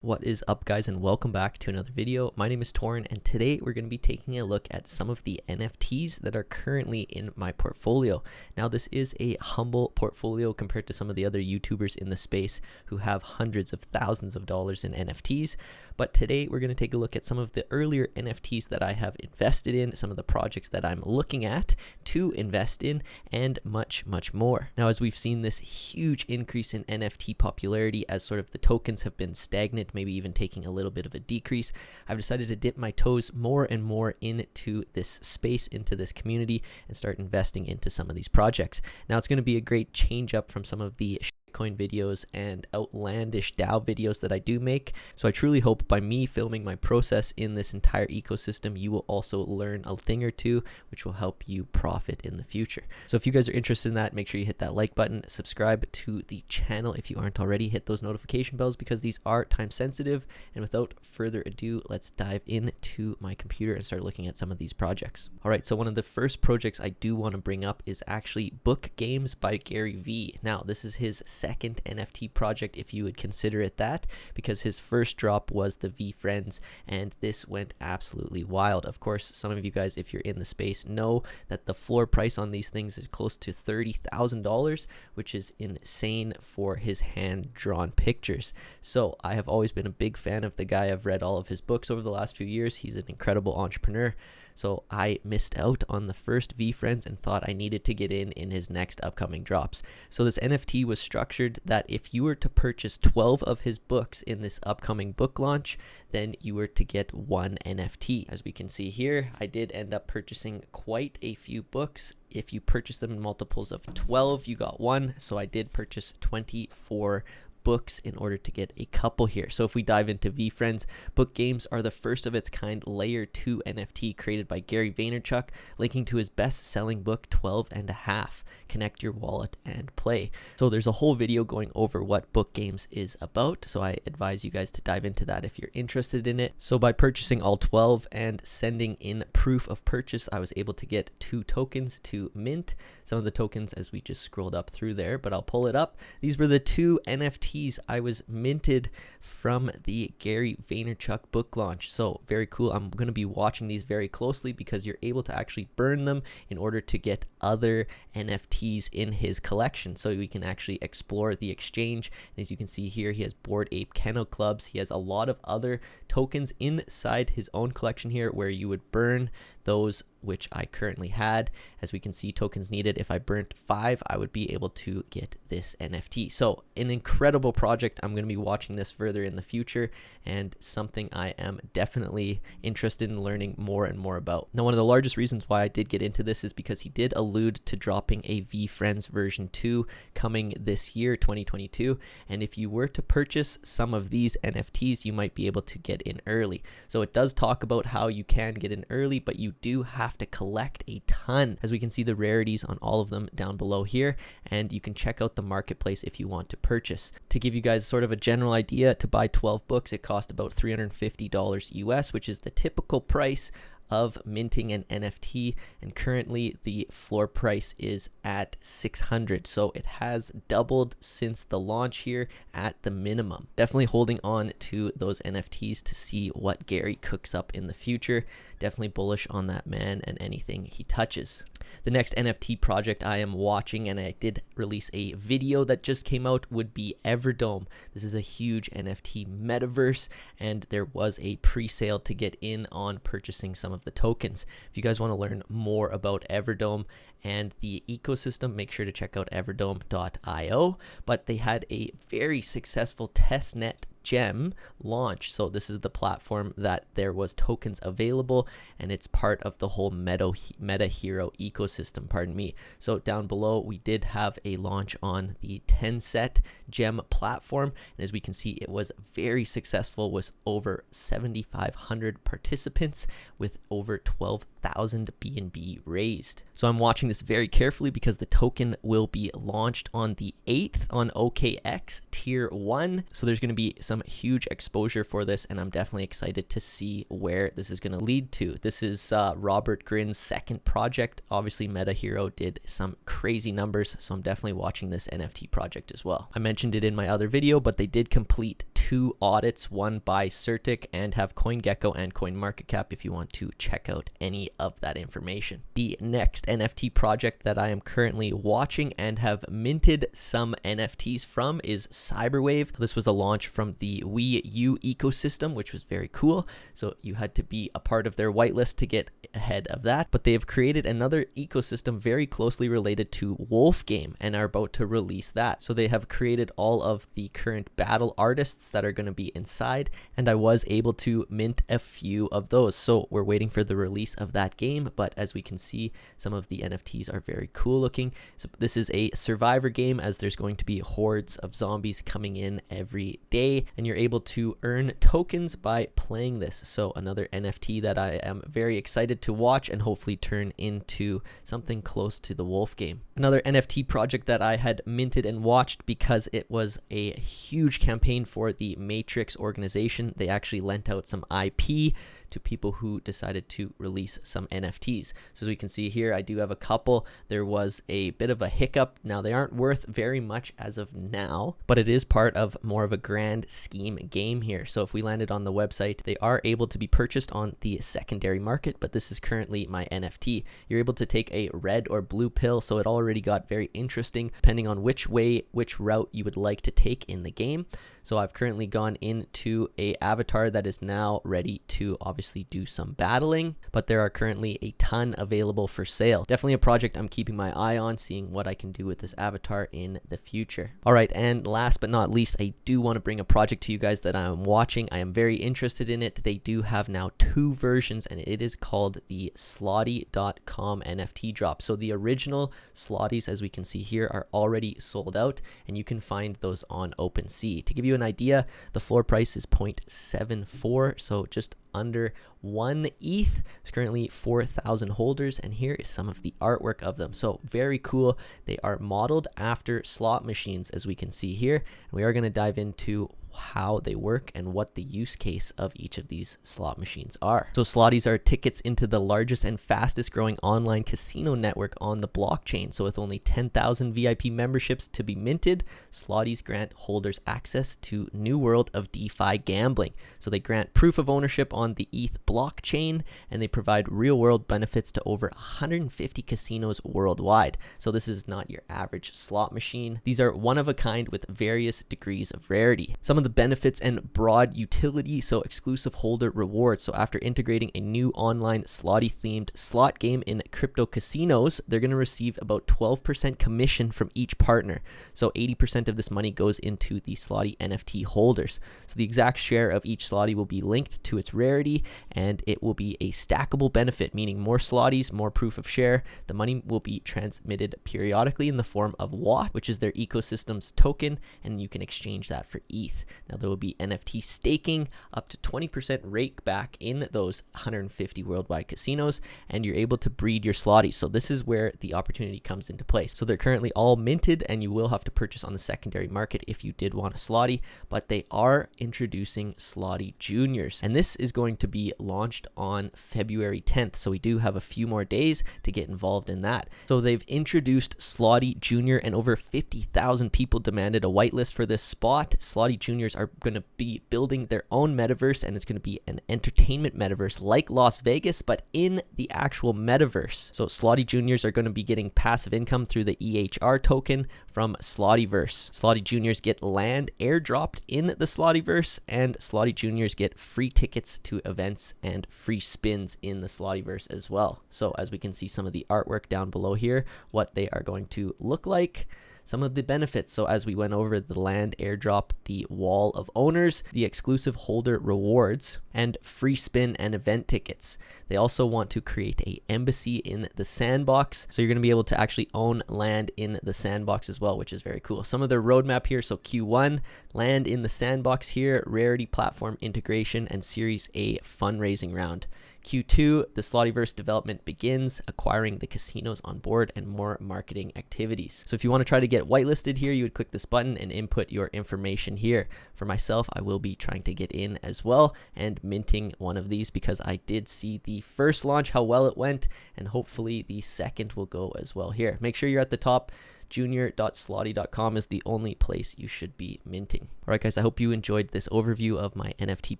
What is up, guys, and welcome back to another video. My name is Torin, and today we're going to be taking a look at some of the NFTs that are currently in my portfolio. Now, this is a humble portfolio compared to some of the other YouTubers in the space who have hundreds of thousands of dollars in NFTs. But today we're going to take a look at some of the earlier NFTs that I have invested in, some of the projects that I'm looking at to invest in, and much, much more. Now, as we've seen this huge increase in NFT popularity as sort of the tokens have been stagnant, maybe even taking a little bit of a decrease, I've decided to dip my toes more and more into this space, into this community, and start investing into some of these projects. Now, it's going to be a great change up from some of the Bitcoin videos and outlandish DAO videos that I do make. So I truly hope by me filming my process in this entire ecosystem, you will also learn a thing or two, which will help you profit in the future. So if you guys are interested in that, make sure you hit that like button, subscribe to the channel if you aren't already, hit those notification bells because these are time sensitive. And without further ado, let's dive into my computer and start looking at some of these projects. All right, so one of the first projects I do want to bring up is actually Book Games by Gary Vee. Now, this is his second NFT project, if you would consider it that, because his first drop was the veefriends, and this went absolutely wild. Of course, some of you guys, if you're in the space, know that the floor price on these things is close to $30,000, which is insane for his hand-drawn pictures. So I have always been a big fan of the guy. I've read all of his books over the last few years. He's an incredible entrepreneur. So I missed out on the first veefriends and thought I needed to get in his next upcoming drops. So this NFT was structured that if you were to purchase 12 of his books in this upcoming book launch, then you were to get one NFT. As we can see here, I did end up purchasing quite a few books. If you purchase them in multiples of 12, you got one. So I did purchase 24 books in order to get a couple here. So if we dive into veefriends, Book Games are the first of its kind layer 2 NFT created by Gary Vaynerchuk, linking to his best-selling book 12 and a half, Connect Your Wallet and Play. So there's a whole video going over what Book Games is about, so I advise you guys to dive into that if you're interested in it. So by purchasing all 12 and sending in proof of purchase, I was able to get 2 tokens to mint. Some of the tokens as we just scrolled up through there, but I'll pull it up. These were the 2 NFTs I was minted from the Gary Vaynerchuk book launch. So very cool. I'm going to be watching these very closely because you're able to actually burn them in order to get other NFTs in his collection. So we can actually explore the exchange. And as you can see here, he has Bored Ape Kennel Clubs. He has a lot of other tokens inside his own collection here where you would burn those, which I currently had. As we can see, tokens needed. If I burnt 5, I would be able to get this NFT. So an incredible project. I'm going to be watching this further in the future and something I am definitely interested in learning more and more about. Now, one of the largest reasons why I did get into this is because he did allude to dropping a veefriends version 2 coming this year, 2022. And if you were to purchase some of these NFTs, you might be able to get in early. So it does talk about how you can get in early, but you do have to collect a ton. As we can see the rarities on all of them down below here, and you can check out the marketplace if you want to purchase. To give you guys sort of a general idea, to buy 12 books, it cost about $350 US, which is the typical price of minting an NFT, and currently the floor price is at $600, so it has doubled since the launch here at the minimum. Definitely holding on to those NFTs to see what Gary cooks up in the future. Definitely bullish on that man and anything he touches. The next NFT project I am watching, and I did release a video that just came out, would be Everdome. This is a huge NFT metaverse, and there was a pre-sale to get in on purchasing some of the tokens. If you guys want to learn more about Everdome and the ecosystem, make sure to check out everdome.io. But they had a very successful testnet gem launch. So this is the platform that there was tokens available, and it's part of the whole meta hero ecosystem, pardon me. So down below we did have a launch on the 10 set gem platform, and as we can see, it was very successful with over 7,500 participants with over 12,000 BNB raised. So I'm watching this very carefully because the token will be launched on the 8th on OKX tier 1. So there's going to be some some huge exposure for this, and I'm definitely excited to see where this is going to lead to. This is Robert Grinn's second project. Obviously, Meta Hero did some crazy numbers, so I'm definitely watching this NFT project as well. I mentioned it in my other video, but they did complete 2 audits, one by Certic, and have CoinGecko and CoinMarketCap if you want to check out any of that information. The next NFT project that I am currently watching and have minted some NFTs from is Cyberwave. This was a launch from the Wii U ecosystem, which was very cool. So you had to be a part of their whitelist to get ahead of that. But they have created another ecosystem very closely related to Wolf Game and are about to release that. So they have created all of the current battle artists that are going to be inside, and I was able to mint a few of those. So we're waiting for the release of that game, but as we can see, some of the NFTs are very cool looking. So this is a survivor game, as there's going to be hordes of zombies coming in every day, and you're able to earn tokens by playing this. So another NFT that I am very excited to watch and hopefully turn into something close to the Wolf Game. Another NFT project that I had minted and watched because it was a huge campaign for the Matrix organization. They actually lent out some IP to people who decided to release some NFTs. So as we can see here, I do have a couple. There was a bit of a hiccup. Now they aren't worth very much as of now, but it is part of more of a grand scheme game here. So if we landed on the website, they are able to be purchased on the secondary market, but this is currently my NFT. You're able to take a red or blue pill, so it already got very interesting depending on which route you would like to take in the game. So I've currently gone into a avatar that is now ready to obviously do some battling, but there are currently a ton available for sale. Definitely a project I'm keeping my eye on, seeing what I can do with this avatar in the future. All right, and last but not least, I do want to bring a project to you guys that I'm watching. I am very interested in it. They do have now 2 versions, and it is called the slottie.com NFT drop. So the original slotties, as we can see here, are already sold out, and you can find those on OpenSea. To give you an idea, the floor price is 0.74, so just under 1 ETH. It's currently 4,000 holders, and here is some of the artwork of them. So very cool. They are modeled after slot machines, as we can see here, and we are going to dive into how they work and what the use case of each of these slot machines are. So slotties are tickets into the largest and fastest growing online casino network on the blockchain. So with only 10,000 VIP memberships to be minted, slotties grant holders access to new world of DeFi gambling. So they grant proof of ownership on the ETH blockchain, and they provide real world benefits to over 150 casinos worldwide. So this is not your average slot machine. These are one of a kind with various degrees of rarity. Some of the benefits and broad utility, so exclusive holder rewards. So after integrating a new online slotty themed slot game in crypto casinos, they're going to receive about 12% commission from each partner. So 80% of this money goes into the slotty NFT holders. So the exact share of each slotty will be linked to its rarity, and it will be a stackable benefit, meaning more slotties, more proof of share. The money will be transmitted periodically in the form of yacht, which is their ecosystem's token, and you can exchange that for ETH. Now there will be NFT staking, up to 20% rake back in those 150 worldwide casinos, and you're able to breed your slotties. So this is where the opportunity comes into place. So they're currently all minted, and you will have to purchase on the secondary market if you did want a slotty, but they are introducing Slottie Juniors, and this is going to be launched on February 10th. So we do have a few more days to get involved in that. So they've introduced Slottie Junior, and over 50,000 people demanded a whitelist for this spot. Slottie Juniors are going to be building their own metaverse, and it's going to be an entertainment metaverse like Las Vegas, but in the actual metaverse. So Slottie Juniors are going to be getting passive income through the EHR token from Slottieverse. Slottie Juniors get land airdropped in the Slottieverse, and Slottie Juniors get free tickets to events and free spins in the Slottieverse as well. So as we can see some of the artwork down below here, what they are going to look like. Some of the benefits. So as we went over, the land airdrop, the wall of owners, the exclusive holder rewards, and free spin and event tickets. They also want to create a embassy in the sandbox. So you're going to be able to actually own land in the sandbox as well, which is very cool. Some of their roadmap here. So Q1, land in the sandbox here, rarity platform integration, and Series A fundraising round. Q2, the Slottieverse development begins, acquiring the casinos on board and more marketing activities. So if you want to try to get whitelisted here, you would click this button and input your information here. For myself, I will be trying to get in as well and minting one of these because I did see the first launch, how well it went, and hopefully the second will go as well here. Make sure you're at the top. junior.slottie.com is the only place you should be minting. All right, guys, I hope you enjoyed this overview of my NFT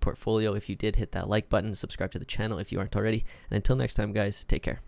portfolio. If you did, hit that like button, subscribe to the channel if you aren't already. And until next time, guys, take care.